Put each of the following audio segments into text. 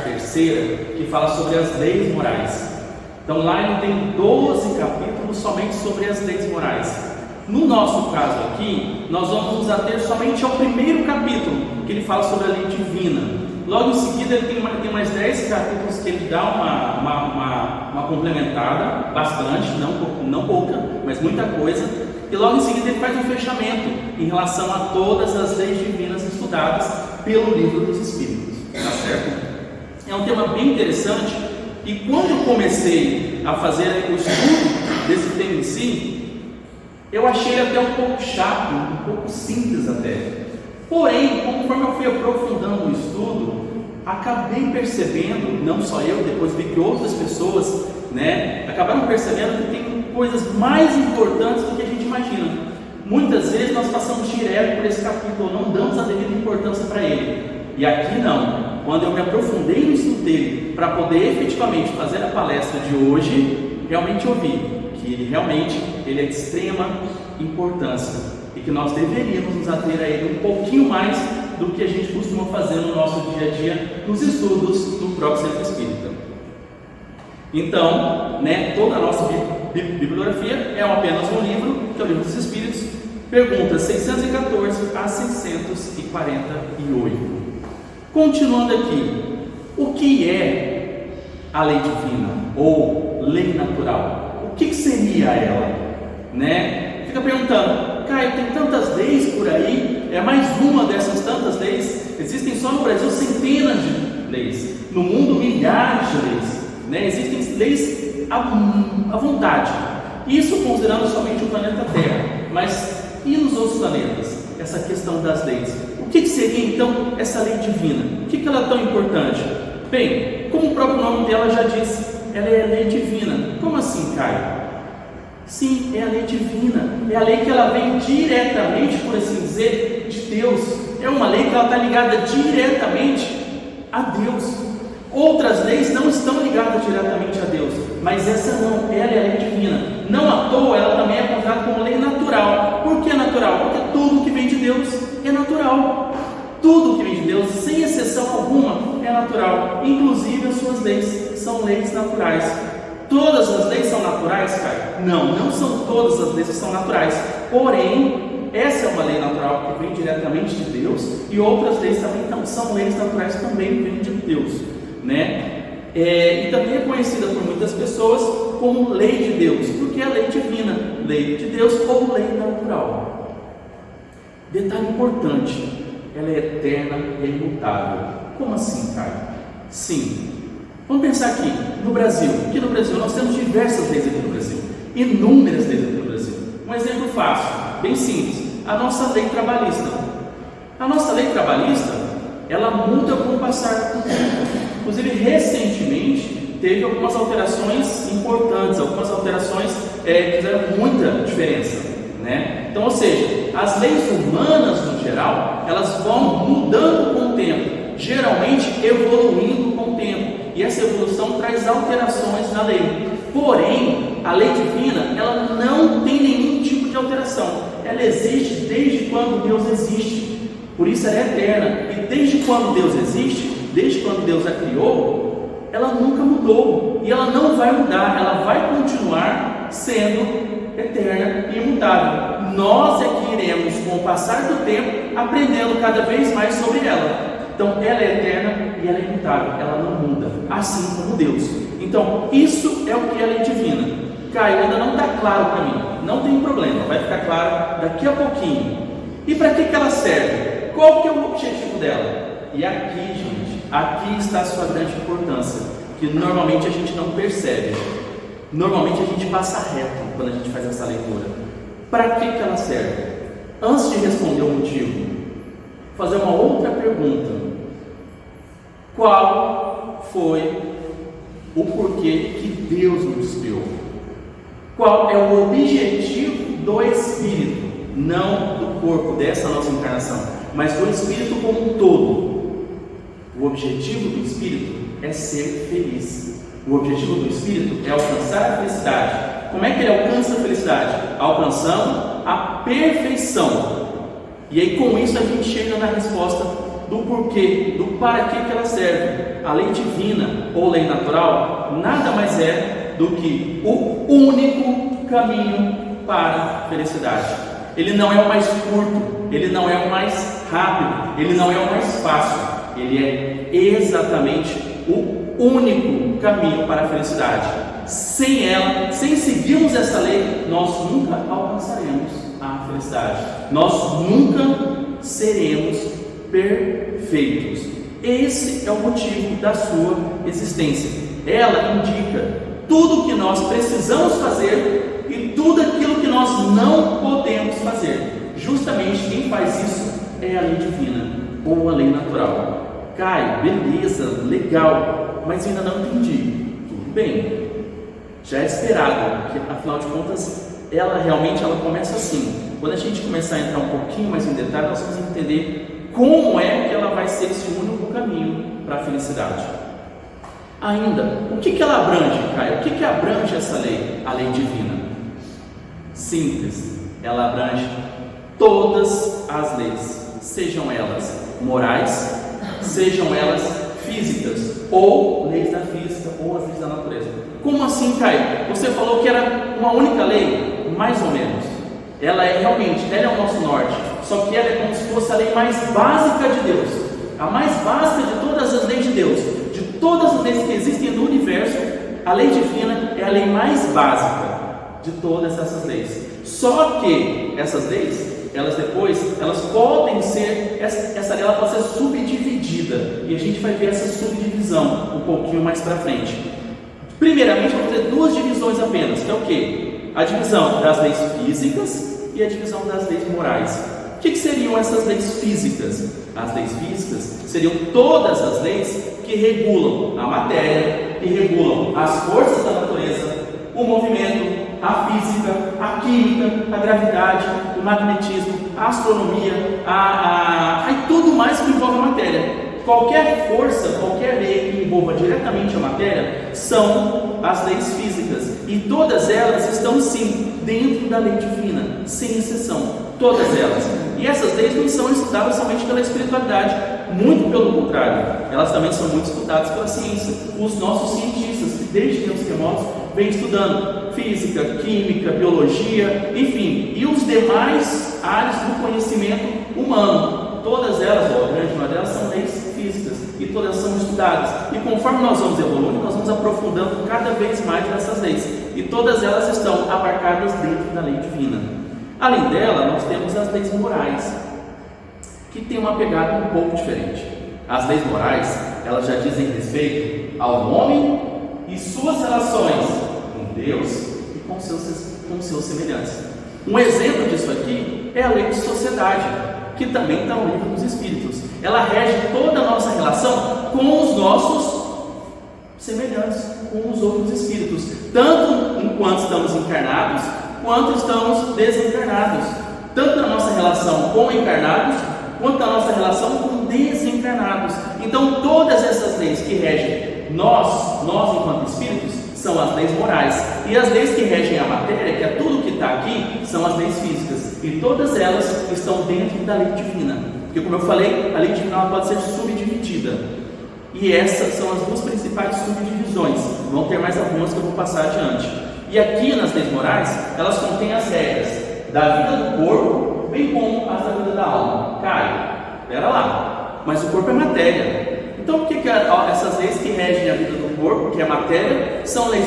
terceira, que fala sobre as leis morais. Então lá ele tem 12 capítulos somente sobre as leis morais. No nosso caso aqui, nós vamos nos ater somente ao primeiro capítulo, que ele fala sobre a lei divina. Logo em seguida ele tem mais 10 capítulos que ele dá uma complementada, bastante, não pouca, mas muita coisa. E logo em seguida ele faz um fechamento em relação a todas as leis divinas estudadas pelo livro dos Espíritos, tá certo? É um tema bem interessante, e quando eu comecei a fazer o estudo desse tema em si, eu achei ele até um pouco chato, um pouco simples até. Porém, conforme eu fui aprofundando o estudo, acabei percebendo, não só eu, depois vi que outras pessoas, acabaram percebendo que tem coisas mais importantes do que a gente imagina. Muitas vezes nós passamos direto por esse capítulo, não damos a devida importância para ele. E aqui não. Quando eu me aprofundei no estudo dele, para poder efetivamente fazer a palestra de hoje, realmente eu vi que ele é de extrema importância e que nós deveríamos nos ater a ele um pouquinho mais do que a gente costuma fazer no nosso dia a dia, nos estudos do próprio Centro Espírita. Então, toda a nossa bibliografia é apenas um livro, que é o Livro dos Espíritos, perguntas 614 a 648. Continuando aqui, o que é a lei divina ou lei natural? O que seria ela? Fica perguntando, Caio, tem tantas leis por aí, é mais uma dessas tantas leis. Existem só no Brasil centenas de leis, no mundo milhares de leis, existem leis à vontade. Isso considerando somente o planeta Terra, mas e nos outros planetas? Essa questão das leis. O que seria então essa lei divina? Por que ela é tão importante? Bem, como o próprio nome dela já diz, ela é a lei divina. Como assim, Caio? Sim, é a lei divina. É a lei que ela vem diretamente, por assim dizer, de Deus. É uma lei que ela está ligada diretamente a Deus. Outras leis não estão ligadas diretamente a Deus, mas essa não, ela é a lei divina. Não à toa, ela também é considerada como lei natural. Por que natural? Porque tudo que vem de Deus é natural. Tudo que vem de Deus, sem exceção alguma, é natural. Inclusive as suas leis são leis naturais. Todas as leis são naturais, Caio? Não são todas as leis que são naturais. Porém, essa é uma lei natural que vem diretamente de Deus, e outras leis também são leis naturais que também vêm de Deus, e também é conhecida por muitas pessoas como lei de Deus, porque é a lei divina, lei de Deus ou lei natural. Detalhe importante, ela é eterna e imutável. Como assim, Caio? Sim. Vamos pensar aqui no Brasil. Aqui no Brasil nós temos diversas leis aqui no Brasil, inúmeras leis aqui no Brasil. Um exemplo fácil, bem simples, a nossa lei trabalhista. A nossa lei trabalhista, ela muda com o passar do tempo. Inclusive, recentemente, teve algumas alterações importantes, algumas alterações que fizeram muita diferença, Então, ou seja, as leis humanas, no geral, elas vão mudando com o tempo, geralmente evoluindo com o tempo, e essa evolução traz alterações na lei. Porém, a lei divina, ela não tem nenhum tipo de alteração, ela existe desde quando Deus existe, por isso ela é eterna, e desde quando Deus existe, desde quando Deus a criou, ela nunca mudou, e ela não vai mudar, ela vai continuar sendo eterna e imutável. Nós é que iremos, com o passar do tempo, aprendendo cada vez mais sobre ela. Então, ela é eterna e ela é imutável, ela não muda, assim como Deus. Então, isso é o que é a lei divina. Caio, ainda não está claro para mim, não tem problema, vai ficar claro daqui a pouquinho. E para que ela serve? Qual que é o objetivo dela? E aqui, gente, aqui está a sua grande importância, que normalmente a gente não percebe. Normalmente a gente passa reto quando a gente faz essa leitura. Para que ela serve? Antes de responder o motivo, fazer uma outra pergunta. Qual foi o porquê que Deus nos criou? Qual é o objetivo do Espírito? Não do corpo dessa nossa encarnação, mas do Espírito como um todo. O objetivo do Espírito é ser feliz. O objetivo do Espírito é alcançar a felicidade. Como é que ele alcança a felicidade? Alcançando a perfeição. E aí com isso a gente chega na resposta do porquê, do para que ela serve. a lei divina ou lei natural nada mais é do que o único caminho para a felicidade. Ele não é o mais curto, ele não é o mais rápido, ele não é o mais fácil, ele é exatamente o único caminho para a felicidade. Sem ela, sem seguirmos essa lei, nós nunca alcançaremos a felicidade, nós nunca seremos perfeitos. Esse é o motivo da sua existência. Ela indica tudo o que nós precisamos fazer e tudo aquilo que nós não podemos fazer. Justamente quem faz isso é a lei divina ou a lei natural. Caio, beleza, legal, mas ainda não entendi. Tudo bem, já é esperado, que afinal de contas ela começa assim. Quando a gente começar a entrar um pouquinho mais em detalhe, nós vamos entender como é que ela vai ser esse único caminho para a felicidade. Ainda, o que ela abrange, Caio? O que abrange essa lei? A lei divina. Simples, ela abrange todas as leis, sejam elas morais, sejam elas físicas, ou leis da física, ou as leis da natureza. Como assim, Caio? Você falou que era uma única lei? Mais ou menos. Ela é o nosso norte, só que ela é como se fosse a lei mais básica de Deus, a mais básica de todas as leis de Deus, de todas as leis que existem no universo. A lei divina é a lei mais básica de todas essas leis. Só que essas leis, elas podem ser, essa lei ela pode ser subdividida, e a gente vai ver essa subdivisão um pouquinho mais para frente. Primeiramente, vamos ter duas divisões apenas, que é o quê? A divisão das leis físicas e a divisão das leis morais. O que seriam essas leis físicas? As leis físicas seriam todas as leis que regulam a matéria, que regulam as forças da natureza, o movimento, a física, a química, a gravidade, o magnetismo, a astronomia, e tudo mais que envolve a matéria. Qualquer força, qualquer lei que envolva diretamente a matéria são as leis físicas, e todas elas estão sim dentro da lei divina, sem exceção, todas elas. E essas leis não são estudadas somente pela espiritualidade, muito pelo contrário, elas também são muito estudadas pela ciência. Os nossos cientistas, que desde tempos remotos vêm estudando física, química, biologia, enfim, e os demais áreas do conhecimento humano, todas elas, ou a grande maioria delas, são leis físicas, e todas são estudadas, e conforme nós vamos evoluindo, nós vamos aprofundando cada vez mais nessas leis, e todas elas estão abarcadas dentro da lei divina. Além dela, nós temos as leis morais, que tem uma pegada um pouco diferente. As leis morais, elas já dizem respeito ao homem e suas relações com Deus e com seus semelhantes. Um exemplo disso aqui é a lei de sociedade, que também está no livro dos Espíritos. Ela rege toda a nossa relação com os nossos semelhantes, com os outros espíritos, tanto enquanto estamos encarnados, quanto estamos desencarnados, tanto na nossa relação com encarnados, quanto na nossa relação com desencarnados. Então, todas essas leis que regem nós enquanto espíritos, são as leis morais, e as leis que regem a matéria, que é tudo que está aqui, são as leis físicas, e todas elas estão dentro da lei divina, porque, como eu falei, a lei divina pode ser subdividida, e essas são as duas principais subdivisões. Vão ter mais algumas que eu vou passar adiante. E aqui nas leis morais, elas contêm as regras da vida do corpo, bem como as da vida da alma. Caio, espera lá, mas o corpo é matéria. Então, por que essas leis que regem a vida do corpo, que é matéria, são leis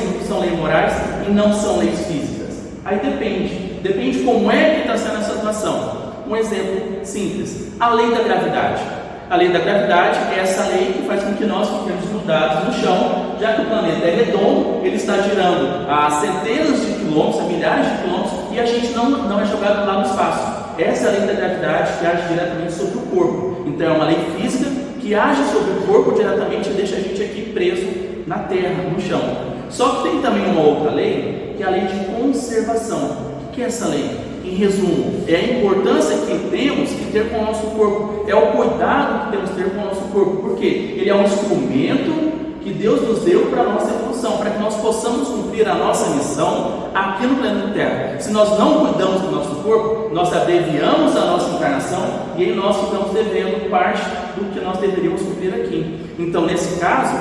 morais e não são leis físicas? Aí depende como é que está sendo essa situação. Um exemplo simples, a lei da gravidade. A lei da gravidade é essa lei que faz com que nós fiquemos grudados no chão, já que o planeta é redondo, ele está girando a centenas de quilômetros, a milhares de quilômetros, e a gente não é jogado lá no espaço. Essa é a lei da gravidade que age diretamente sobre o corpo. Então, é uma lei física que age sobre o corpo diretamente e deixa a gente aqui preso na terra, no chão. Só que tem também uma outra lei, que é a lei de conservação. O que é essa lei? Em resumo, é a importância que temos que ter com o nosso corpo, é o cuidado que temos que ter com o nosso corpo, porque ele é um instrumento que Deus nos deu para a nossa evolução, para que nós possamos cumprir a nossa missão aqui no planeta Terra. Se nós não cuidamos do nosso corpo, nós abreviamos a nossa encarnação e aí nós ficamos devendo parte do que nós deveríamos cumprir aqui. Então, nesse caso,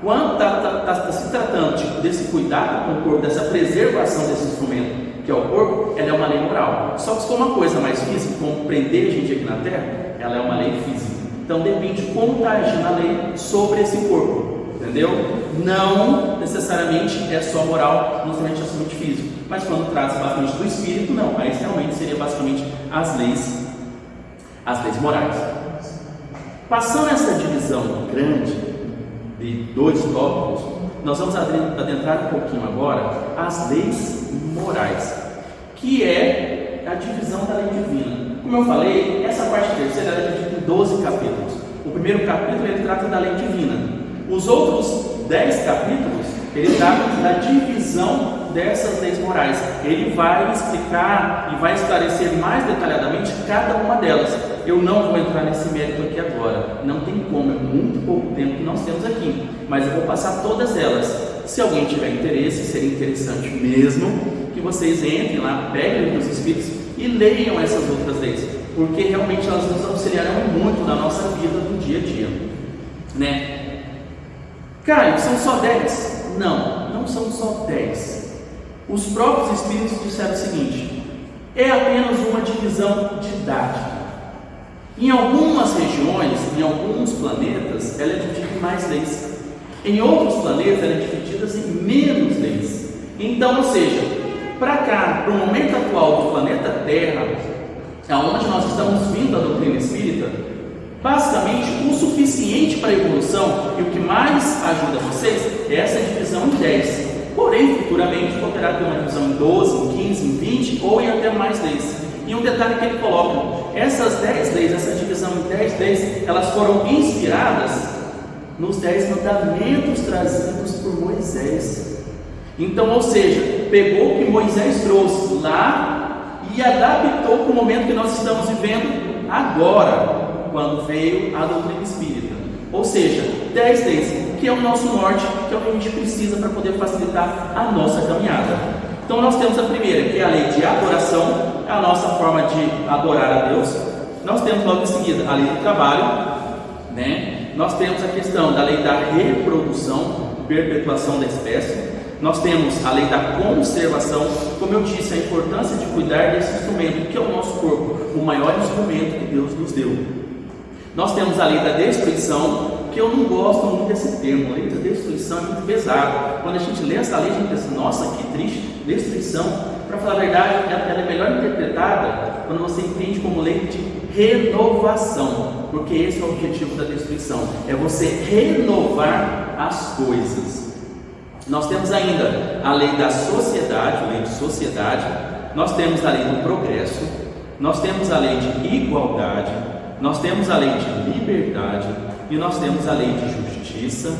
quando está se tratando desse cuidado com o corpo, dessa preservação desse instrumento que é o corpo, ela é uma lei moral. Só que se for uma coisa mais física, como prender a gente aqui na Terra, ela é uma lei física. Então depende de como está agindo a lei sobre esse corpo, entendeu? Não necessariamente é só moral, não somente físico, mas quando trata basicamente do espírito, não. Aí realmente seria basicamente as leis morais. Passando essa divisão grande de 2 tópicos, nós vamos adentrar um pouquinho agora as leis morais, que é a divisão da lei divina. Como eu falei, essa parte terceira é dividida em 12 capítulos. O primeiro capítulo ele trata da lei divina. Os outros 10 capítulos ele trata da divisão dessas leis morais. Ele vai explicar e vai esclarecer mais detalhadamente cada uma delas. Eu não vou entrar nesse mérito aqui agora, não tem como, é muito pouco tempo que nós temos aqui, mas eu vou passar todas elas. Se alguém tiver interesse, seria interessante mesmo que vocês entrem lá, peguem o livro dos Espíritos e leiam essas outras leis, porque realmente elas nos auxiliarão muito na nossa vida do dia a dia, né? Caio, são só 10? Não, não são só 10. Os próprios Espíritos disseram o seguinte: é apenas uma divisão didática. Em algumas regiões, em alguns planetas, ela é dividida em mais leis. Em outros planetas, ela é dividida em menos leis. Então, ou seja, para cá, para o momento atual do planeta Terra, aonde nós estamos vindo a doutrina espírita, basicamente o suficiente para a evolução e o que mais ajuda vocês é essa divisão em 10. Porém, futuramente poderá ter uma divisão em 12, em 15, em 20 ou em até mais leis. E um detalhe que ele coloca: essas 10 leis, essa divisão em 10 leis, elas foram inspiradas nos 10 mandamentos trazidos por Moisés. Então, ou seja, pegou o que Moisés trouxe lá e adaptou para o momento que nós estamos vivendo agora, quando veio a doutrina espírita. Ou seja, 10 leis, que é o nosso norte, que é o que a gente precisa para poder facilitar a nossa caminhada. Então nós temos a primeira, que é a lei de adoração, é a nossa forma de adorar a Deus. Nós temos logo em seguida a lei do trabalho, né? Nós temos a questão da lei da reprodução, perpetuação da espécie. Nós temos a lei da conservação, como eu disse, a importância de cuidar desse instrumento, que é o nosso corpo, o maior instrumento que Deus nos deu. Nós temos a lei da destruição, que eu não gosto muito desse termo. A lei da destruição é muito pesado. Quando a gente lê essa lei, a gente pensa: nossa, que triste, destruição. Para falar a verdade, ela é melhor interpretada quando você entende como lei de renovação, porque esse é o objetivo da destruição, é você renovar as coisas. Nós temos ainda a lei da sociedade, a lei de sociedade. Nós temos a lei do progresso. Nós temos a lei de igualdade. Nós temos a lei de liberdade e nós temos a lei de justiça,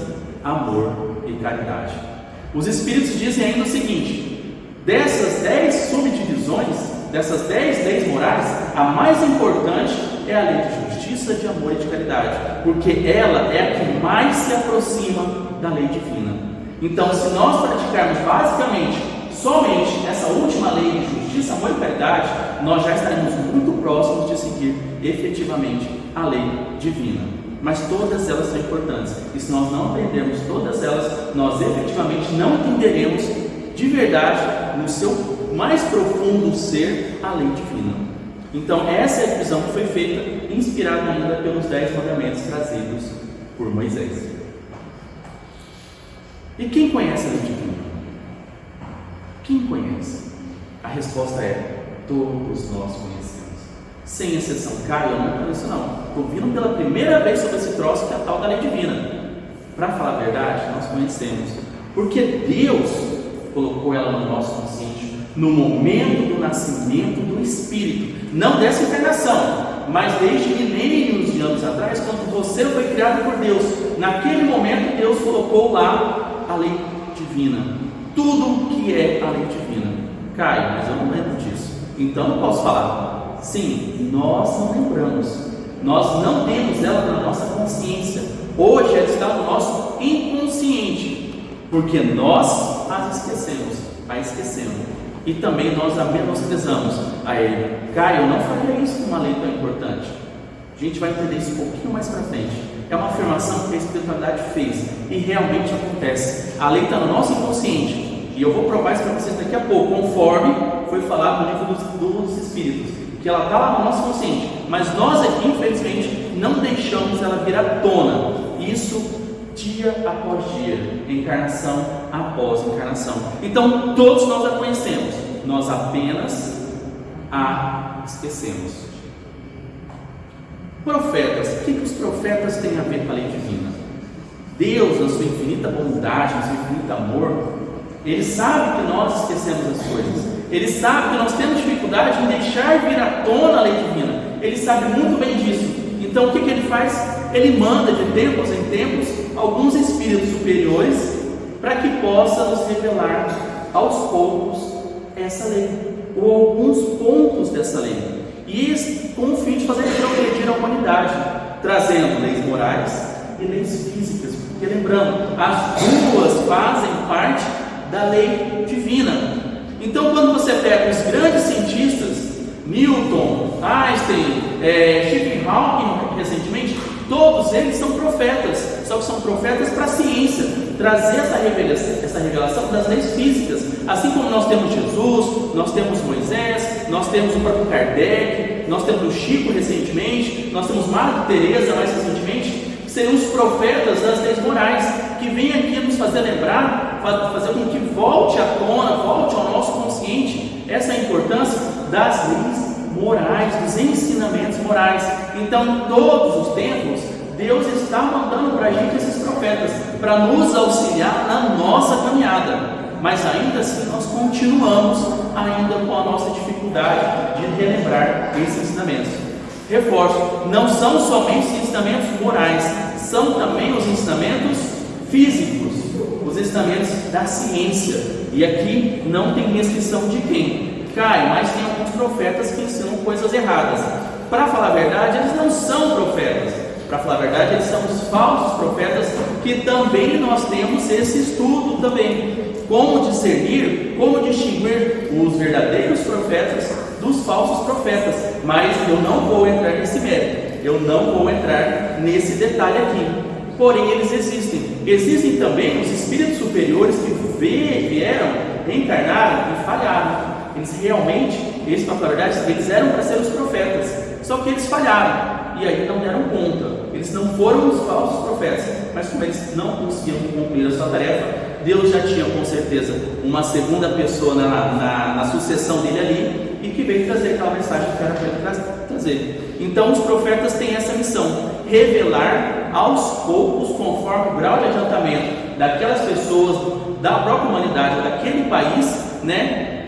amor e caridade. Os Espíritos dizem ainda o seguinte: dessas 10 subdivisões, dessas 10 leis morais, a mais importante é a lei de justiça, de amor e de caridade, porque ela é a que mais se aproxima da lei divina. Então, se nós praticarmos basicamente somente essa última lei de justiça, amor e caridade, nós já estaremos muito próximos de seguir efetivamente a lei divina. Mas todas elas são importantes, e se nós não aprendermos todas elas, nós efetivamente não entenderemos de verdade, no seu mais profundo ser, a lei divina. Então essa é a divisão que foi feita, inspirada ainda pelos 10 mandamentos trazidos por Moisés. E quem conhece a lei divina? Quem conhece? A resposta é: todos nós conhecemos. Sem exceção. Caio, eu não conheço não. Estou ouvindo pela primeira vez sobre esse troço, que é a tal da lei divina. Para falar a verdade, nós conhecemos, porque Deus colocou ela no nosso consciente, no momento do nascimento do Espírito, não dessa encarnação, mas desde milênios de anos atrás, quando você foi criado por Deus. Naquele momento Deus colocou lá a lei divina, tudo que é a lei divina. Caio, mas eu não lembro disso, então não posso falar. Sim, nós não lembramos, nós não temos ela na nossa consciência. Hoje ela está no nosso inconsciente, porque nós a esquecemos. E também nós a menosprezamos a Ele. Caio, eu não faria isso com uma lei tão importante. A gente vai entender isso um pouquinho mais para frente. É uma afirmação que a espiritualidade fez e realmente acontece. A lei está no nosso inconsciente. E eu vou provar isso para vocês daqui a pouco, conforme foi falado no livro dos Espíritos. Que ela está lá no nosso consciente. Mas nós aqui, infelizmente, não deixamos ela vir à tona. Isso dia após dia, encarnação após encarnação. Então todos nós a conhecemos, nós apenas a esquecemos. Profetas, o que os profetas têm a ver com a lei divina? Deus, na sua infinita bondade, no seu infinito amor, Ele sabe que nós esquecemos as coisas. Ele sabe que nós temos dificuldade em deixar vir à tona a lei divina. Ele sabe muito bem disso. Então o que Ele faz? Ele manda de tempos em tempos alguns espíritos superiores para que possa nos revelar aos poucos essa lei, ou alguns pontos dessa lei, e isso com o fim de fazer progredir a humanidade, trazendo leis morais e leis físicas, porque lembrando, as duas fazem parte da lei divina. Então quando você pega os grandes cientistas, Newton, Einstein, Stephen Hawking recentemente, todos eles são profetas, só que são profetas para a ciência, trazer essa revelação das leis físicas. Assim como nós temos Jesus, nós temos Moisés, nós temos o próprio Kardec, nós temos o Chico recentemente, nós temos Madre Teresa mais recentemente, que seriam os profetas das leis morais, que vêm aqui nos fazer lembrar, fazer com que volte à tona, volte ao nosso consciente essa importância das leis morais, dos ensinamentos morais. Então, em todos os tempos, Deus está mandando para a gente esses profetas para nos auxiliar na nossa caminhada, mas ainda assim nós continuamos ainda com a nossa dificuldade de relembrar esses ensinamentos. Reforço, não são somente os ensinamentos morais, são também os ensinamentos físicos, os ensinamentos da ciência, e aqui não tem restrição de quem cai, mas tem alguns profetas que ensinam coisas erradas. Para falar a verdade, eles não são profetas. Para falar a verdade, eles são os falsos profetas, que também nós temos esse estudo também. Como discernir, como distinguir os verdadeiros profetas dos falsos profetas. Mas eu não vou entrar nesse mérito, eu não vou entrar nesse detalhe aqui. Porém, eles existem. Existem também os espíritos superiores que vieram, reencarnaram e falharam. Eles realmente, para falar a verdade, eles eram para ser os profetas, só que eles falharam e aí não deram conta. Eles não foram os falsos profetas, mas como eles não conseguiam cumprir a sua tarefa, Deus já tinha com certeza uma segunda pessoa na sucessão dele ali, e que veio trazer aquela mensagem que era para ele trazer. Então os profetas têm essa missão, revelar aos poucos, conforme o grau de adiantamento daquelas pessoas, da própria humanidade, daquele país,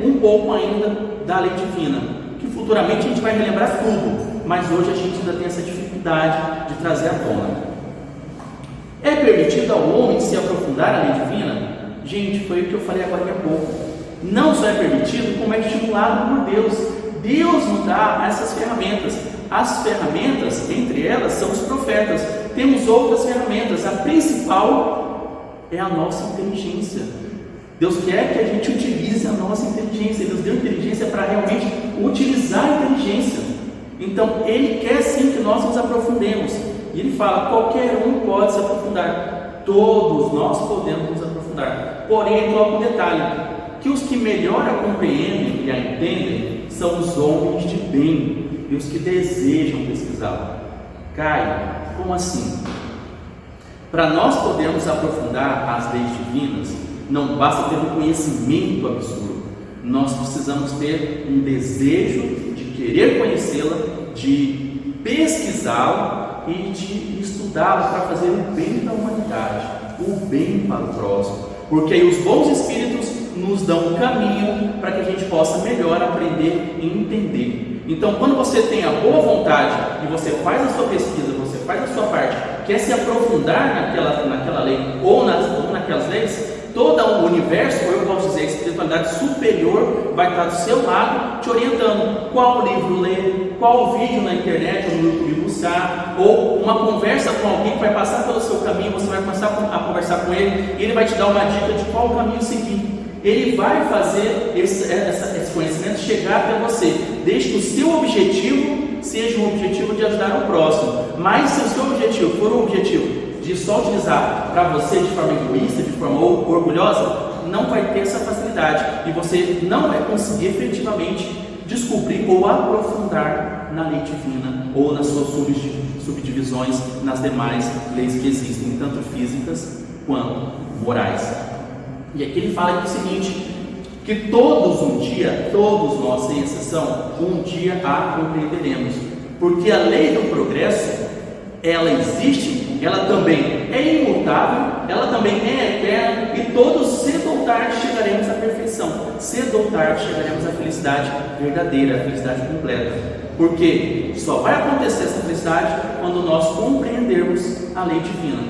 um pouco ainda da lei divina, que futuramente a gente vai relembrar tudo, mas hoje a gente ainda tem essa dificuldade de trazer à tona. É permitido ao homem se aprofundar na lei divina? Gente, foi o que eu falei agora há pouco. Não só é permitido, como é estimulado por Deus. Deus nos dá essas ferramentas. As ferramentas, entre elas, são os profetas. Temos outras ferramentas. A principal é a nossa inteligência. Deus quer que a gente utilize a nossa inteligência. Ele nos deu inteligência para realmente utilizar a inteligência. Então, Ele quer sim que nós nos aprofundemos. E Ele fala, qualquer um pode se aprofundar. Todos nós podemos nos aprofundar. Porém, Ele coloca um detalhe, que os que melhor a compreendem e a entendem são os homens de bem e os que desejam pesquisá-la. Caio, como assim? Para nós podermos aprofundar as leis divinas, não basta ter um conhecimento absurdo. Nós precisamos ter um desejo de querer conhecê-la, de pesquisá-la e de estudá-la para fazer o bem da humanidade, o bem para o próximo. Porque aí os bons espíritos nos dão um caminho para que a gente possa melhor aprender e entender. Então, quando você tem a boa vontade e você faz a sua pesquisa, você faz a sua parte, quer se aprofundar naquela lei ou naquelas leis, todo o universo, ou eu posso dizer, a espiritualidade superior vai estar do seu lado te orientando qual livro ler, qual vídeo na internet ou no YouTube buscar, ou uma conversa com alguém que vai passar pelo seu caminho, você vai começar a conversar com ele e ele vai te dar uma dica de qual caminho seguir. Ele vai fazer esse conhecimento chegar até você, desde que o seu objetivo seja um objetivo de ajudar o próximo. Mas se o seu objetivo for um objetivo de só utilizar para você de forma egoísta, de forma orgulhosa, não vai ter essa facilidade e você não vai conseguir efetivamente descobrir ou aprofundar na lei divina ou nas suas subdivisões nas demais leis que existem, tanto físicas quanto morais. E aqui ele fala o seguinte, que todos um dia, todos nós sem exceção, um dia a compreenderemos, porque a lei do progresso, ela existe, ela também é imutável, ela também é eterna, e todos cedo ou tarde chegaremos à perfeição, cedo ou tarde chegaremos à felicidade verdadeira, à felicidade completa, porque só vai acontecer essa felicidade quando nós compreendermos a lei divina.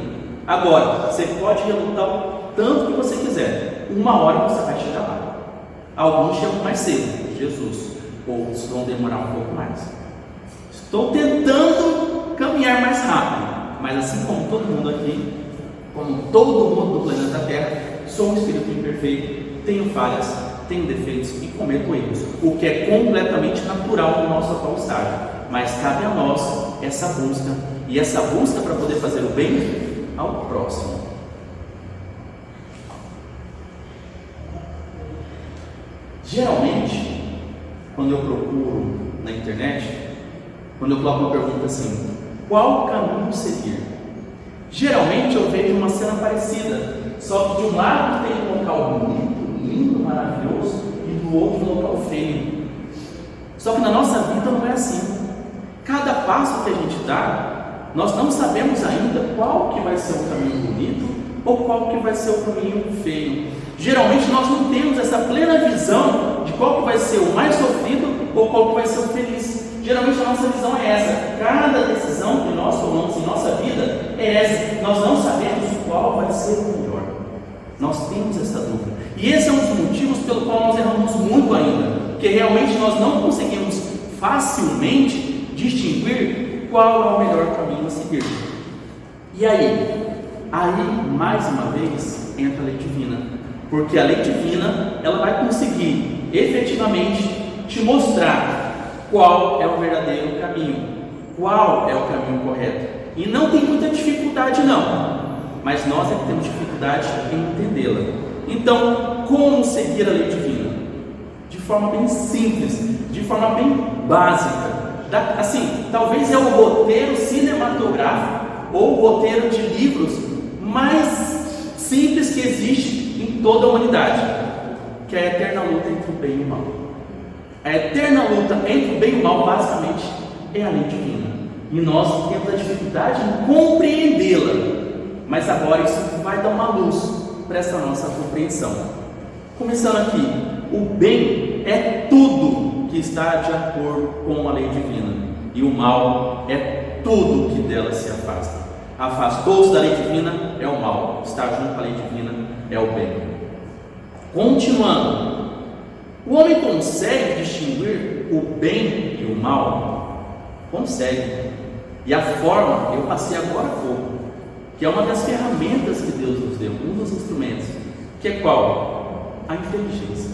Agora, você pode relutar o tanto que você quiser, uma hora você vai chegar lá. Alguns chegam mais cedo, Jesus, outros vão demorar um pouco mais. Estou tentando caminhar mais rápido, mas assim como todo mundo aqui, como todo mundo do planeta Terra, sou um espírito imperfeito, tenho falhas, tenho defeitos e cometo erros, o que é completamente natural no nosso atual estágio, mas cabe a nós essa busca, e essa busca para poder fazer o bem ao próximo. Geralmente, quando eu procuro na internet, quando eu coloco uma pergunta assim, qual caminho seguir? Geralmente eu vejo uma cena parecida, só que de um lado tem um local bonito, lindo, maravilhoso, e do outro um local feio. Só que na nossa vida não é assim. Cada passo que a gente dá, nós não sabemos ainda qual que vai ser o caminho bonito ou qual que vai ser o caminho feio. Geralmente nós não temos essa plena visão de qual que vai ser o mais sofrido ou qual que vai ser o feliz. Geralmente a nossa visão é essa. Cada decisão que nós tomamos em nossa vida é essa. Nós não sabemos qual vai ser o melhor. Nós temos essa dúvida. E esse é um dos motivos pelo qual nós erramos muito ainda. Porque realmente nós não conseguimos facilmente distinguir qual é o melhor caminho a seguir. E aí, mais uma vez, entra a lei divina. Porque a lei divina, ela vai conseguir efetivamente te mostrar qual é o verdadeiro caminho, qual é o caminho correto. E não tem muita dificuldade não, mas nós é que temos dificuldade em entendê-la. Então, como seguir a lei divina? De forma bem simples, de forma bem básica. Assim, talvez é o roteiro cinematográfico ou o roteiro de livros mais simples que existe em toda a humanidade, que é a eterna luta entre o bem e o mal. A eterna luta entre o bem e o mal, basicamente, é a lei divina. E nós temos a dificuldade em compreendê-la. Mas agora isso vai dar uma luz para essa nossa compreensão. Começando aqui, o bem é tudo que está de acordo com a lei divina. E o mal é tudo que dela se afasta. Afastou-se da lei divina é o mal. Está junto com a lei divina é o bem. Continuando. O homem consegue distinguir o bem e o mal? Consegue. E a forma, eu passei agora há pouco, que é uma das ferramentas que Deus nos deu, um dos instrumentos, que é qual? A inteligência.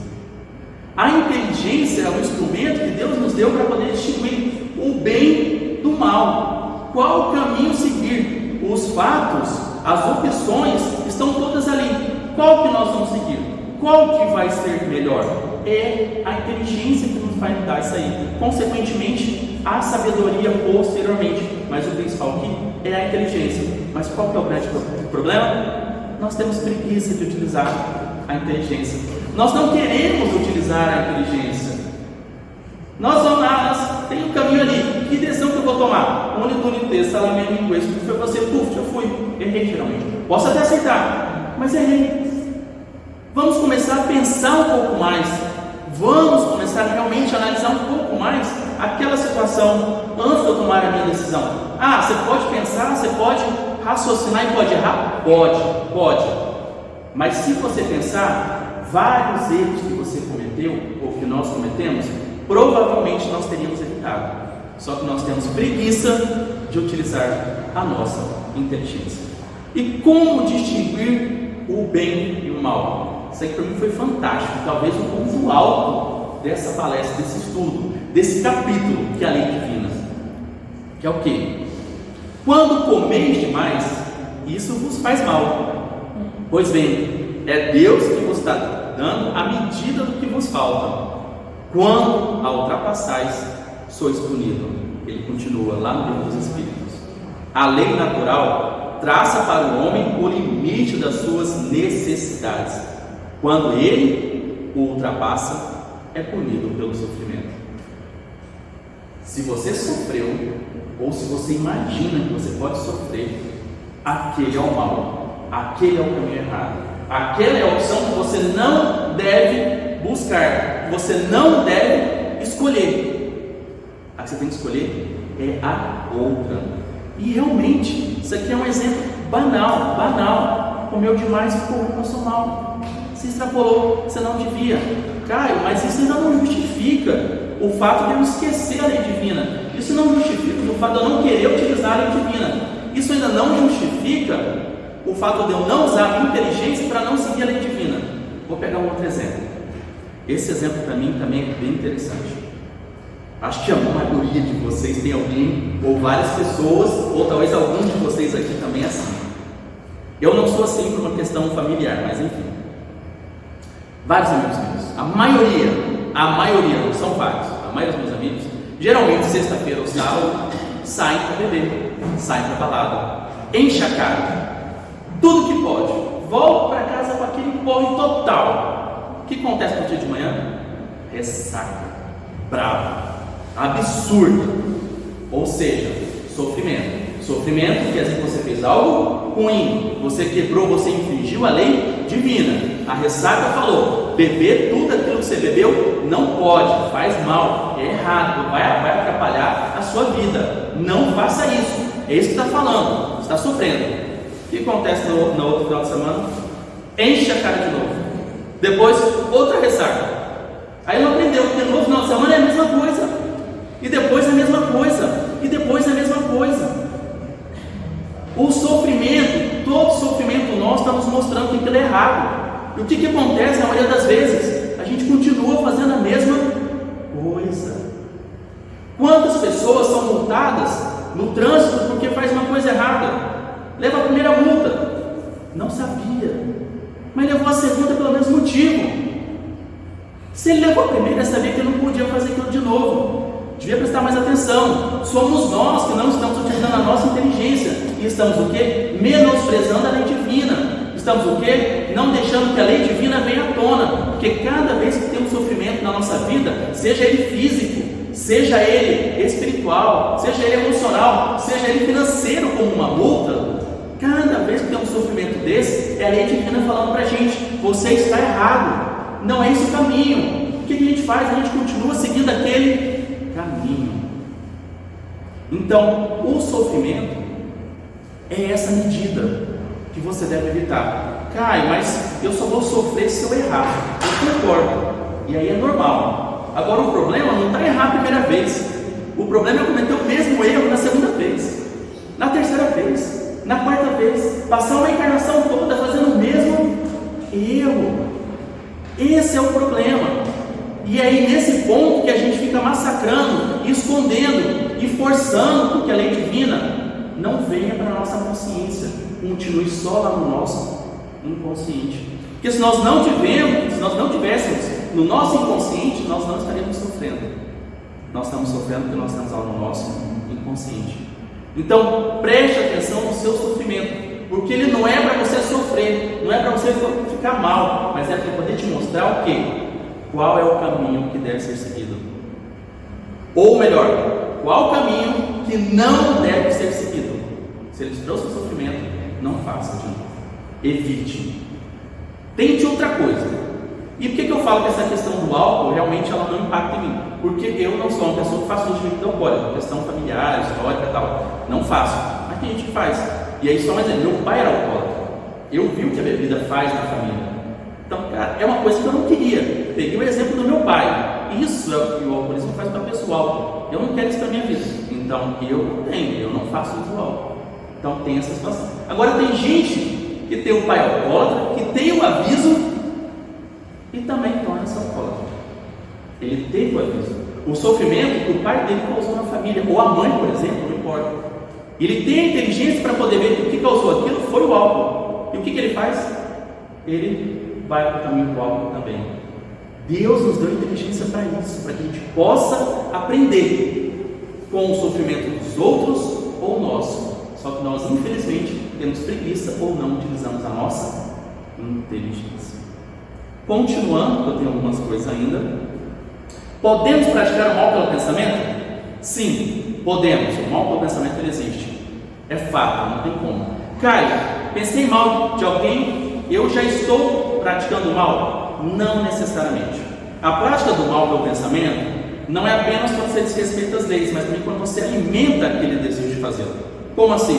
A inteligência é um instrumento que Deus nos deu para poder distinguir o bem do mal. Qual caminho seguir? Os fatos, as opções estão todas ali. Qual que nós vamos seguir? Qual que vai ser melhor? É a inteligência que nos vai dar isso aí. Consequentemente, a sabedoria posteriormente. Mas o principal aqui é a inteligência. Mas qual que é o grande problema? Nós temos preguiça de utilizar a inteligência. Nós não queremos utilizar a inteligência. Nós vamos lá, tem um caminho ali. Que decisão que eu vou tomar? Unito, salamento, inglês. Foi você, já fui. Errei geralmente. Posso até aceitar, mas errei. Vamos começar a pensar um pouco mais. Vamos começar a realmente analisar um pouco mais aquela situação antes de eu tomar a minha decisão. Você pode pensar, você pode raciocinar e pode errar? Pode. Mas se você pensar, vários erros que você cometeu, ou que nós cometemos, provavelmente nós teríamos evitado. Só que nós temos preguiça de utilizar a nossa inteligência. E como distinguir o bem e o mal. Isso aqui para mim foi fantástico, talvez o ponto alto dessa palestra, desse estudo, desse capítulo que é a lei divina, que é o quê? Quando comeis demais, isso vos faz mal. Pois bem, é Deus que vos está dando a medida do que vos falta. Quando a ultrapassais, sois punidos. Ele continua lá no livro dos Espíritos. A lei natural traça para o homem o limite das suas necessidades. Quando ele o ultrapassa, é punido pelo sofrimento. Se você sofreu, ou se você imagina que você pode sofrer, aquele é o mal, aquele é o caminho errado, aquela é a opção que você não deve buscar, que você não deve escolher. A que você tem que escolher é a outra. E realmente, isso aqui é um exemplo banal. Comeu demais e ficou ruim, passou mal. Se extrapolou, você não devia. Caio, mas isso ainda não justifica o fato de eu esquecer a lei divina. Isso não justifica o fato de eu não querer utilizar a lei divina. Isso ainda não justifica o fato de eu não usar a minha inteligência para não seguir a lei divina. Vou pegar um outro exemplo. Esse exemplo para mim também é bem interessante. Acho que a maioria de vocês tem alguém, ou várias pessoas, ou talvez alguns de vocês aqui também é assim. Eu não sou assim por uma questão familiar, mas enfim. Vários amigos meus, a maioria, não são vários, a maioria dos meus amigos, geralmente sexta-feira ou sábado, saem para beber, saem para balada, enche a cara, tudo que pode, volta para casa com aquele porre total. O que acontece no dia de manhã? Ressaca, bravo, absurda, ou seja, sofrimento quer dizer que você fez algo ruim, você quebrou, você infringiu a lei divina. A ressaca falou, beber tudo aquilo que você bebeu não pode, faz mal, é errado, vai atrapalhar a sua vida, não faça isso, é isso que está falando, está sofrendo. O que acontece no outro final de semana? Enche a cara de novo, depois outra ressaca, aí não aprendeu, porque no final de semana é a mesma coisa, e depois é a mesma coisa, e depois é a mesma coisa. O sofrimento, todo sofrimento nosso está nos mostrando que aquilo é errado. E o que acontece na maioria das vezes? A gente continua fazendo a mesma coisa. Quantas pessoas são multadas no trânsito porque faz uma coisa errada? Leva a primeira multa, não sabia, mas levou a segunda pelo mesmo motivo. Se ele levou a primeira, sabia que ele não podia fazer aquilo de novo. Devia prestar mais atenção. Somos nós que não estamos utilizando a nossa inteligência e estamos o quê? Menosprezando a lei divina. Estamos o quê? Não deixando que a lei divina venha à tona, porque cada vez que tem um sofrimento na nossa vida, seja ele físico, seja ele espiritual, seja ele emocional, seja ele financeiro como uma multa, cada vez que tem um sofrimento desse, é a lei divina falando para a gente, você está errado, não é esse o caminho. O que a gente faz? A gente continua seguindo aquele caminho. Então, o sofrimento é essa medida que você deve evitar. Caio, mas eu só vou sofrer se eu errar. Eu concordo, e aí é normal. Agora o problema não está errar a primeira vez, o problema é cometer o mesmo erro na segunda vez, na terceira vez, na quarta vez, passar uma encarnação toda fazendo o mesmo erro. Esse é o problema. E é aí nesse ponto que a gente fica massacrando, escondendo e forçando que a lei divina não venha para a nossa consciência, continue só lá no nosso inconsciente. Porque se nós não tivéssemos no nosso inconsciente, nós não estaríamos sofrendo. Nós estamos sofrendo porque nós estamos lá no nosso inconsciente. Então preste atenção no seu sofrimento, porque ele não é para você sofrer, não é para você ficar mal, mas é para poder te mostrar o quê? Qual é o caminho que deve ser seguido? Ou melhor, qual o caminho que não deve ser seguido? Se ele trouxe o sofrimento, não faça de novo. Evite. Tente outra coisa. E por que eu falo que essa questão do álcool realmente ela não impacta em mim? Porque eu não sou uma pessoa que faço uso de bebida alcoólica, questão familiar, histórica e tal. Não faço. Mas tem gente que faz. E aí só mais meu pai era alcoólatra. Eu vi o que a bebida faz na família. Então, cara, é uma coisa que eu não queria. Peguei o exemplo do meu pai. Isso é o que o alcoolismo faz para pessoal. Eu não quero isso para minha vida. Então, eu não faço uso do álcool. Então, tem essa situação. Agora, tem gente que tem um pai alcoólatra, que tem um aviso e também torna-se alcoólatra. Ele teve o aviso. O sofrimento que o pai dele causou na família, ou a mãe, por exemplo, não importa. Ele tem a inteligência para poder ver que o que causou aquilo foi o álcool. E o que ele faz? Ele vai para o caminho do álcool também. Deus nos deu inteligência para isso, para que a gente possa aprender com o sofrimento dos outros ou nosso. Só que nós, infelizmente, temos preguiça ou não utilizamos a nossa inteligência. Continuando, eu tenho algumas coisas ainda. Podemos praticar o mal pelo pensamento? Sim, podemos. O mal pelo pensamento ele existe. É fato, não tem como. Caio, pensei mal de alguém, eu já estou praticando o mal? Não necessariamente. A prática do mal pelo pensamento não é apenas quando você desrespeita as leis, mas também quando você alimenta aquele desejo de fazê-lo. Como assim?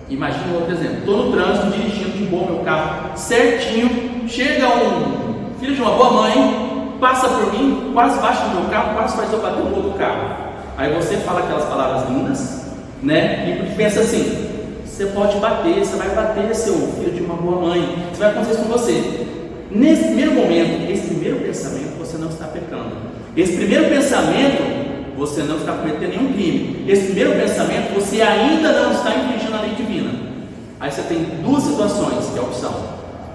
Imagina um outro exemplo. Estou no trânsito, dirigindo de boa meu carro certinho, chega um filho de uma boa mãe, passa por mim, quase bate no meu carro, quase faz eu bater no outro carro. Aí você fala aquelas palavras lindas, né? E pensa assim: você pode bater, você vai bater, seu filho de uma boa mãe, isso vai acontecer com você. Nesse primeiro momento, esse primeiro pensamento, você não está pecando. Esse primeiro pensamento, você não está cometendo nenhum crime. Esse primeiro pensamento, você ainda não está infringindo a lei divina. Aí você tem duas situações, que é a opção.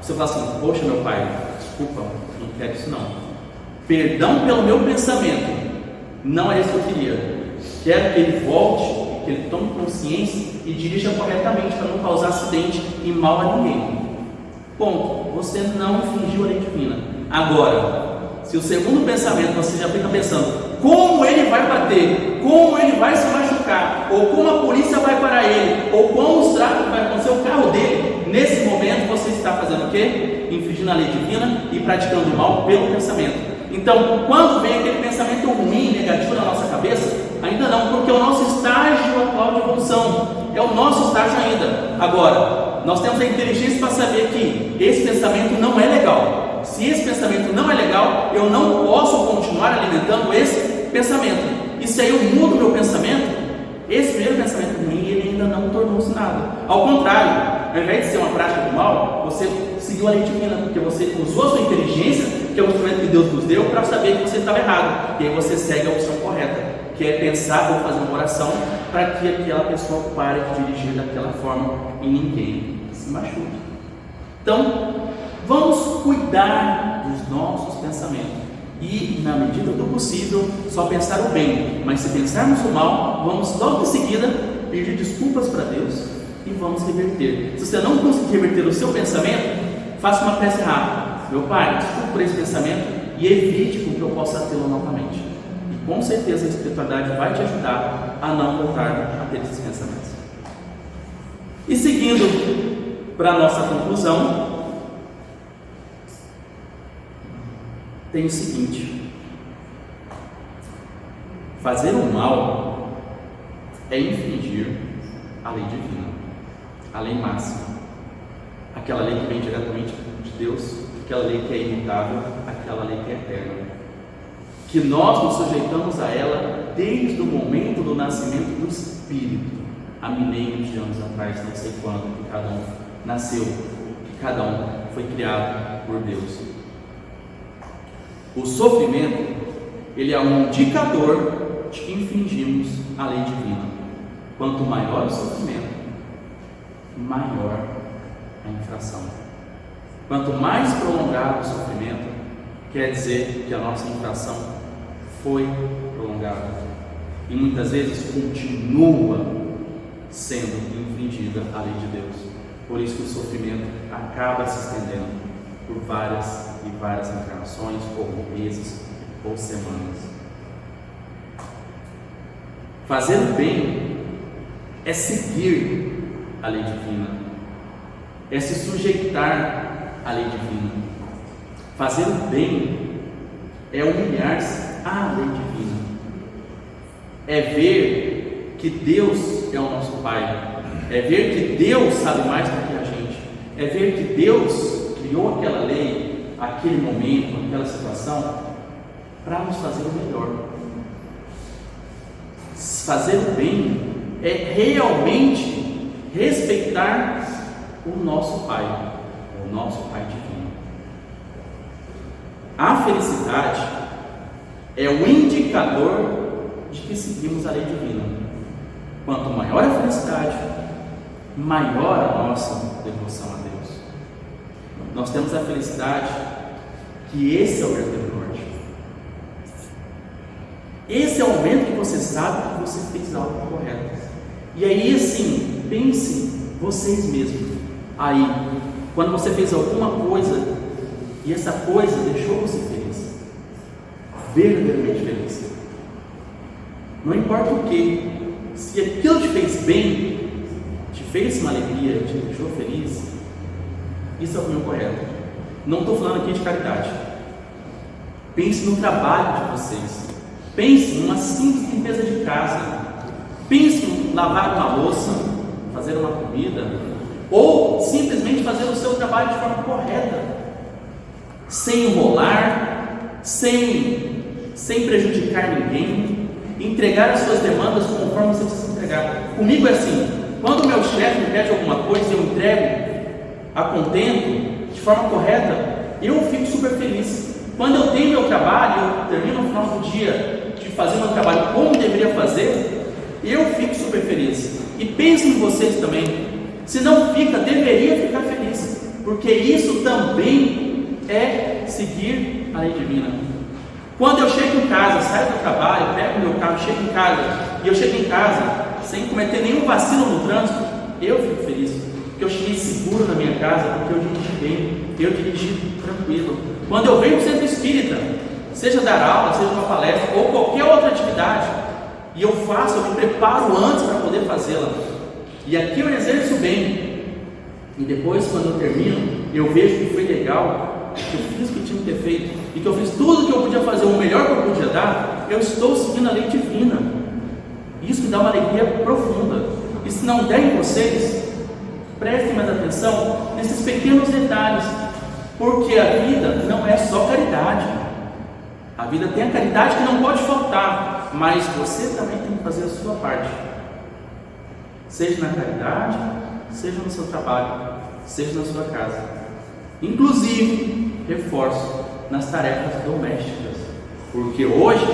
Você fala assim: poxa, meu pai, desculpa, não quero isso não. Perdão pelo meu pensamento, não é isso que eu queria. Quero que ele volte, que ele tome consciência e dirija corretamente para não causar acidente e mal a ninguém. Ponto. Você não infringiu a lei divina. Agora, se o segundo pensamento você já fica pensando como ele vai bater, como ele vai se machucar, ou como a polícia vai parar ele, ou como o tráfico vai acontecer o carro dele, nesse momento você está fazendo o quê? Infringindo a lei divina e praticando o mal pelo pensamento. Então, quando vem aquele pensamento ruim, negativo na nossa cabeça, ainda não, porque é o nosso estágio atual de evolução, é o nosso estágio ainda. Agora, nós temos a inteligência para saber que esse pensamento não é legal. Se esse pensamento não é legal, eu não posso continuar alimentando esse pensamento. E se aí eu mudo meu pensamento, esse primeiro pensamento ruim, ele ainda não tornou-se nada. Ao contrário, ao invés de ser uma prática do mal, você seguiu a lei divina, porque você usou a sua inteligência, que é o instrumento que Deus nos deu, para saber que você estava errado. E aí você segue a opção correta, que é pensar ou fazer uma oração para que aquela pessoa pare de dirigir daquela forma e ninguém se machuque. Então, vamos cuidar dos nossos pensamentos. E, na medida do possível, só pensar o bem. Mas se pensarmos o mal, vamos logo em seguida pedir desculpas para Deus e vamos reverter. Se você não conseguir reverter o seu pensamento, faça uma prece rápida. Meu Pai, desculpe por esse pensamento e evite com que eu possa tê-lo novamente. E com certeza a espiritualidade vai te ajudar a não voltar a ter esses pensamentos. E seguindo para a nossa conclusão, tem o seguinte: fazer o mal é infringir a lei divina, a lei máxima, aquela lei que vem diretamente de Deus, aquela lei que é imutável, aquela lei que é eterna, que nós nos sujeitamos a ela desde o momento do nascimento do Espírito, há milênios de anos atrás, não sei quando, que cada um nasceu, que cada um foi criado por Deus. O sofrimento, ele é um indicador de que infringimos a lei divina. Quanto maior o sofrimento, maior a infração. Quanto mais prolongado o sofrimento, quer dizer que a nossa infração foi prolongada. E muitas vezes continua sendo infringida a lei de Deus. Por isso que o sofrimento acaba se estendendo por várias e várias encarnações, ou meses, ou semanas. Fazer o bem é seguir a lei divina, é se sujeitar à lei divina. Fazer o bem é humilhar-se à lei divina, é ver que Deus é o nosso Pai, é ver que Deus sabe mais do que a gente, é ver que Deus criou aquela lei, aquele momento, aquela situação, para nos fazer o melhor. Fazer o bem é realmente respeitar o nosso Pai divino. A felicidade é o indicador de que seguimos a lei divina. Quanto maior a felicidade, maior a nossa devoção a Deus. Nós temos a felicidade que esse é o verdadeiro norte. Esse é o momento que você sabe que você fez algo correto. E aí, assim, pense vocês mesmos. Aí, quando você fez alguma coisa e essa coisa deixou você feliz, verdadeiramente feliz. Não importa o que, se aquilo te fez bem, te fez uma alegria, te deixou feliz, isso é o caminho correto. Não estou falando aqui de caridade. Pense no trabalho de vocês. Pense numa simples limpeza de casa. Pense em lavar uma louça, fazer uma comida, ou simplesmente fazer o seu trabalho de forma correta, sem enrolar, sem prejudicar ninguém, entregar as suas demandas conforme você precisa entregar. Comigo é assim: quando o meu chefe me pede alguma coisa e eu entrego a contento, de forma correta, eu fico super feliz. Quando eu tenho meu trabalho, eu termino no final do dia de fazer meu trabalho como deveria fazer, eu fico super feliz. E pensem em vocês também. Se não fica, deveria ficar feliz, porque isso também é seguir a lei divina. Quando eu chego em casa, saio do trabalho, pego meu carro, chego em casa, e eu chego em casa sem cometer nenhum vacilo no trânsito, eu fico feliz, porque eu cheguei seguro na minha casa, porque eu dirigi bem, eu dirigi tranquilo. Quando eu venho para o centro espírita, seja dar aula, seja uma palestra, ou qualquer outra atividade, e eu faço, eu me preparo antes para poder fazê-la, e aqui eu exerço bem, e depois, quando eu termino, eu vejo que foi legal, que eu fiz o que tinha que ter feito, e que eu fiz tudo o que eu podia fazer, o melhor que eu podia dar, eu estou seguindo a lei divina. Isso me dá uma alegria profunda. E se não der em vocês, prestem mais atenção nesses pequenos detalhes, porque a vida não é só caridade. A vida tem a caridade que não pode faltar, mas você também tem que fazer a sua parte, seja na caridade, seja no seu trabalho, seja na sua casa. Inclusive, reforço, nas tarefas domésticas, porque hoje,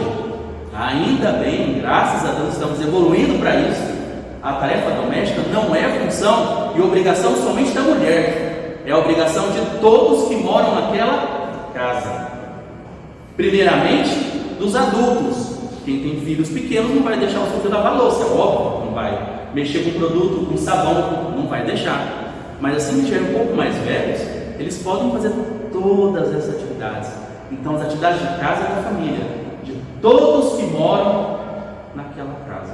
ainda bem, graças a Deus, estamos evoluindo para isso. A tarefa doméstica não é função e obrigação somente da mulher, é a obrigação de todos que moram naquela casa. Primeiramente, dos adultos. Quem tem filhos pequenos não vai deixar o seu filho lavar louça, é óbvio, não vai mexer com produto, com sabão, não vai deixar. Mas assim que tiverem um pouco mais velhos, eles podem fazer todas essas atividades. Então, as atividades de casa é da família, de todos que moram naquela casa.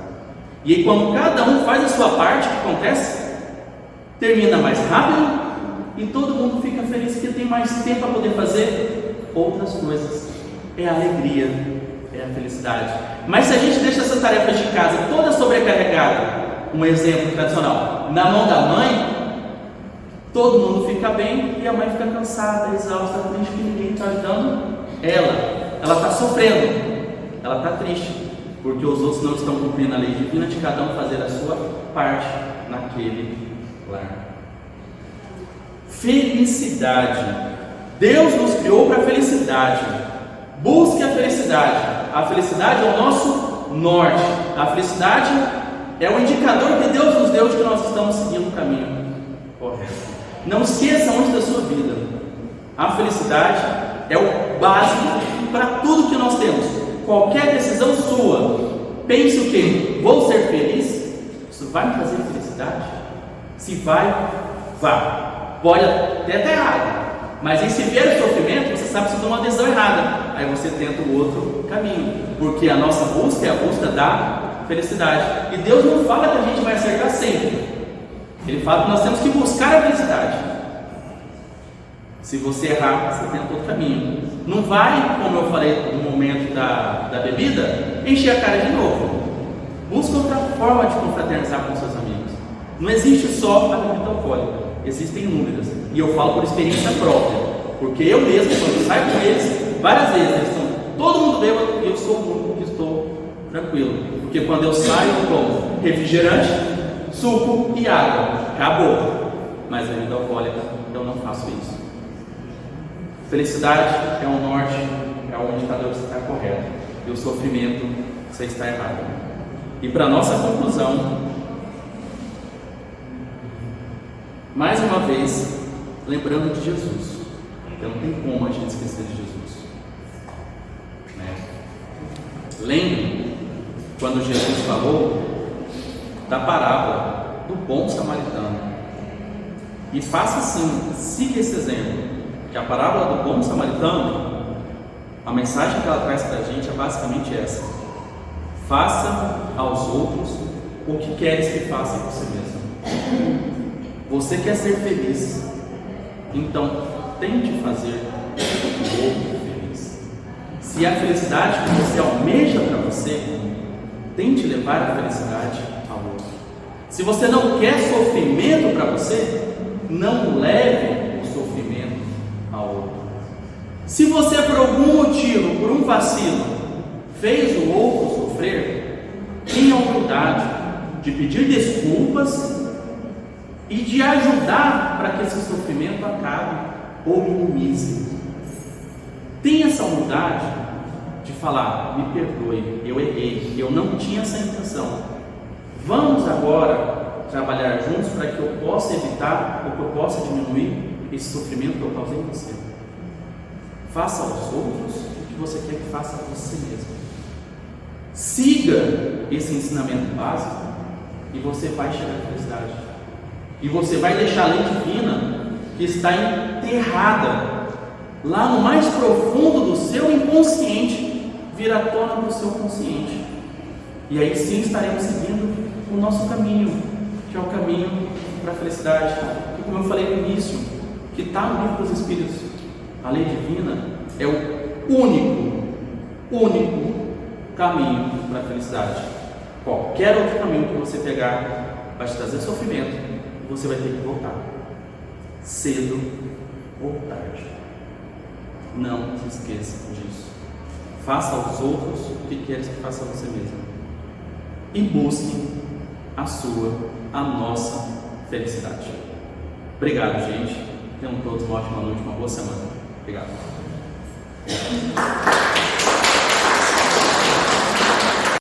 E aí, quando cada um faz a sua parte, o que acontece? Termina mais rápido e todo mundo fica feliz porque tem mais tempo para poder fazer outras coisas. É a alegria, é a felicidade. Mas se a gente deixa essas tarefas de casa toda sobrecarregada, um exemplo tradicional, na mão da mãe, todo mundo fica bem e a mãe fica cansada, exausta, triste, que ninguém está ajudando ela está sofrendo, ela está triste, porque os outros não estão cumprindo a lei divina de cada um fazer a sua parte naquele lar. Felicidade. Deus nos criou para a felicidade. Busque a felicidade. A felicidade é o nosso norte. A felicidade é o indicador que Deus nos deu de que nós estamos seguindo o caminho correto. Não esqueça onde da sua vida. A felicidade é o básico para tudo que nós temos. Qualquer decisão sua, pense o quê? Vou ser feliz? Isso vai me trazer felicidade? Se vai, vá. Pode até estar errado, mas em se vier o sofrimento, você sabe que você tomou uma decisão errada. Aí você tenta o outro caminho, porque a nossa busca é a busca da felicidade. E Deus não fala que a gente vai acertar sempre. Ele fala que nós temos que buscar a felicidade. Se você errar, você tenta outro caminho. Não vai, como eu falei no momento da bebida, encher a cara de novo. Busca outra forma de confraternizar com seus amigos. Não existe só a bebida alcoólica, existem inúmeras. E eu falo por experiência própria, porque eu mesmo, quando eu saio com eles, várias vezes, eles estão todo mundo bêbado e eu sou o único que estou tranquilo. Porque quando eu saio, eu tomo refrigerante, suco e água. Acabou. mas a vida alcoólica eu não faço isso. Felicidade é o norte, é o indicador que você está correto, e o sofrimento você está errado. E para nossa conclusão, mais uma vez, lembrando de Jesus, porque não tem como a gente esquecer de Jesus, né? Lembre quando Jesus falou da parábola do bom samaritano, e faça assim, siga esse exemplo, que a parábola do bom samaritano, a mensagem que ela traz para a gente é basicamente essa: faça aos outros o que queres que faça a você mesmo. Você quer ser feliz, então tente fazer o outro feliz. Se a felicidade que você almeja para você, tente levar a felicidade ao outro. Se você não quer sofrimento para você, não leve o sofrimento ao outro. Se você, por algum motivo, por um vacilo, fez o outro sofrer, tenha a humildade de pedir desculpas e de ajudar para que esse sofrimento acabe ou minimize. Tenha essa humildade de falar: me perdoe, eu errei, eu não tinha essa intenção. Vamos agora trabalhar juntos para que eu possa evitar ou que eu possa diminuir esse sofrimento que eu causei em você. Faça aos outros o que você quer que faça a você mesmo. Siga esse ensinamento básico e você vai chegar à felicidade. E você vai deixar a lei divina que está enterrada lá no mais profundo do seu inconsciente vir à tona do seu consciente. E aí sim estaremos seguindo o nosso caminho, que é o caminho para a felicidade. E como eu falei no início, que está no livro dos Espíritos, a lei divina é o único caminho para a felicidade. Qualquer outro caminho que você pegar vai te trazer sofrimento. Você vai ter que voltar, cedo ou tarde. Não se esqueça disso. Faça aos outros o que queres que faça a você mesmo. E busque a nossa felicidade. Obrigado, gente. Tenham todos uma ótima noite, uma boa semana. Obrigado.